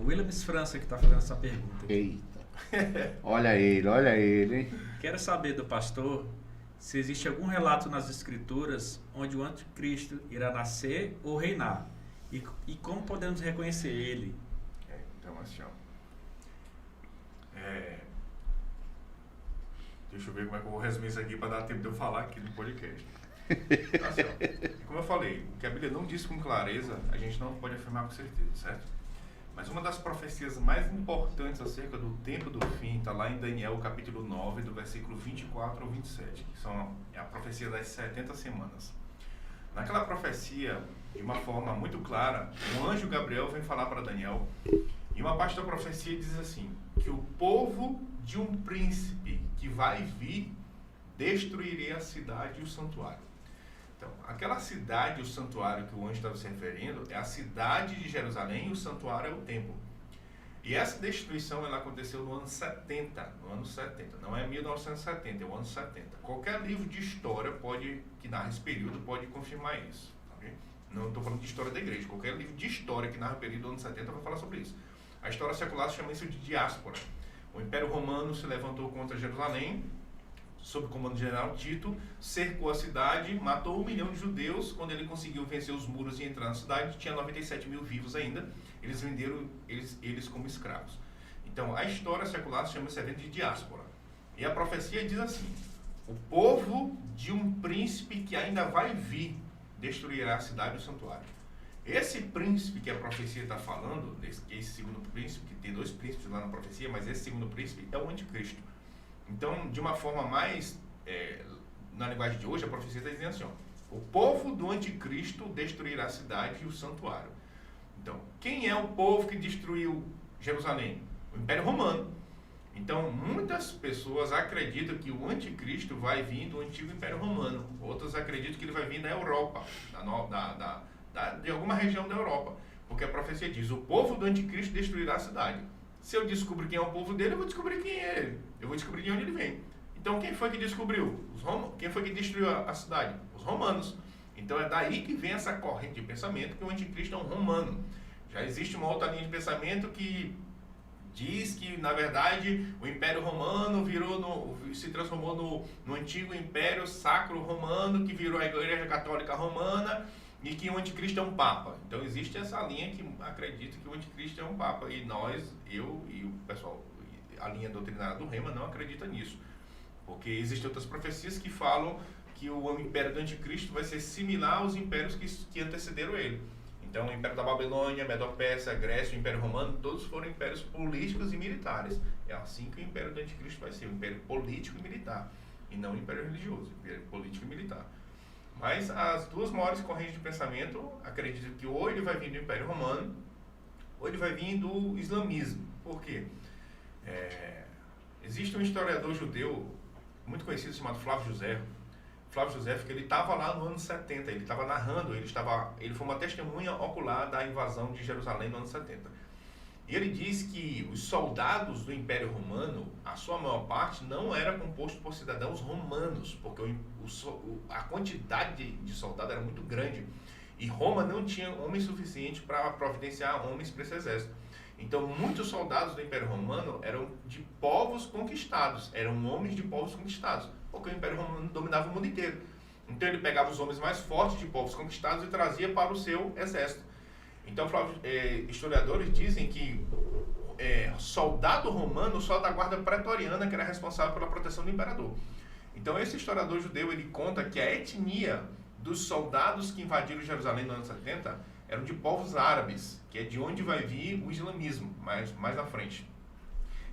o Williams França que está fazendo essa pergunta aqui. Eita. Olha ele, hein? Quero saber do pastor se existe algum relato nas escrituras onde o anticristo irá nascer ou reinar. E como podemos reconhecer ele? Então, assim, ó. Deixa eu ver como é que eu vou resumir isso aqui para dar tempo de eu falar aqui no podcast. Então, assim, ó, como eu falei, o que a Bíblia não diz com clareza, a gente não pode afirmar com certeza, certo? Mas uma das profecias mais importantes acerca do tempo do fim está lá em Daniel, capítulo 9, do versículo 24 ao 27, que é a profecia das 70 semanas. Naquela profecia, de uma forma muito clara, o anjo Gabriel vem falar para Daniel, e uma parte da profecia diz assim, que o povo de um príncipe que vai vir destruiria a cidade e o santuário. Então, aquela cidade e o santuário que o anjo estava se referindo é a cidade de Jerusalém e o santuário é o templo. E essa destruição ela aconteceu no ano 70, não é 1970, é o ano 70. Qualquer livro de história que narra esse período pode confirmar isso. Okay? Não estou falando de história da igreja, qualquer livro de história que narra o período do ano 70 vai falar sobre isso. A história secular chama isso de diáspora. O Império Romano se levantou contra Jerusalém, sob o comando do general Tito, cercou a cidade, matou 1 milhão de judeus. Quando ele conseguiu vencer os muros e entrar na cidade, tinha 97 mil vivos ainda. Eles venderam eles como escravos. Então, a história secular chama esse evento de diáspora. E a profecia diz assim, o povo de um príncipe que ainda vai vir destruirá a cidade e o santuário. Esse príncipe que a profecia está falando, esse segundo príncipe, que tem 2 príncipes lá na profecia, mas esse segundo príncipe é o anticristo. Então, de uma forma mais, na linguagem de hoje, a profecia está dizendo assim, ó, o povo do anticristo destruirá a cidade e o santuário. Então, quem é o povo que destruiu Jerusalém? O Império Romano. Então, muitas pessoas acreditam que o anticristo vai vir do antigo Império Romano. Outras acreditam que ele vai vir da Europa, de alguma região da Europa. Porque a profecia diz, o povo do anticristo destruirá a cidade. Se eu descobrir quem é o povo dele, eu vou descobrir quem é ele. Eu vou descobrir de onde ele vem. Então, quem foi que descobriu? Quem foi que destruiu a cidade? Os romanos. Então, é daí que vem essa corrente de pensamento que o anticristo é um romano. Já existe uma outra linha de pensamento que diz que, na verdade, o Império Romano se transformou no antigo Império Sacro Romano, que virou a Igreja Católica Romana, e que o anticristo é um papa. Então existe essa linha que acredita que o anticristo é um papa. E eu e o pessoal, a linha doutrinária do Rema não acredita nisso. Porque existem outras profecias que falam que o império do anticristo vai ser similar aos impérios que antecederam ele. Então o Império da Babilônia, Medo-Pérsia, Grécia, o Império Romano, todos foram impérios políticos e militares. É assim que o Império do Anticristo vai ser, um império político e militar. E não um império religioso, um império político e militar. Mas as 2 maiores correntes de pensamento acreditam que ou ele vai vir do Império Romano, ou ele vai vir do islamismo. Por quê? Existe um historiador judeu muito conhecido chamado Flávio José. Flávio José, que ele estava lá no ano 70, ele estava narrando, ele foi uma testemunha ocular da invasão de Jerusalém no ano 70. E ele diz que os soldados do Império Romano, a sua maior parte, não era composto por cidadãos romanos, porque a quantidade de soldados era muito grande. E Roma não tinha homens suficientes para providenciar homens para esse exército. Então, muitos soldados do Império Romano eram de povos conquistados, eram homens de povos conquistados, porque o Império Romano dominava o mundo inteiro. Então, ele pegava os homens mais fortes de povos conquistados e trazia para o seu exército. Então, historiadores dizem que soldado romano só da guarda pretoriana que era responsável pela proteção do imperador. Então, esse historiador judeu, ele conta que a etnia dos soldados que invadiram Jerusalém no ano 70 eram de povos árabes, que é de onde vai vir o islamismo, mais na frente.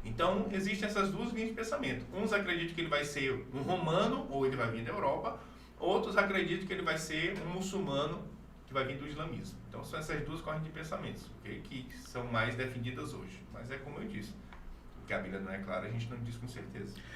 Então, existem essas 2 linhas de pensamento. Uns acreditam que ele vai ser um romano, ou ele vai vir da Europa. Outros acreditam que ele vai ser um muçulmano, que vai vir do islamismo. Então, são essas 2 correntes de pensamentos, okay? Que são mais defendidas hoje. Mas é como eu disse, o que a Bíblia não é clara, a gente não diz com certeza.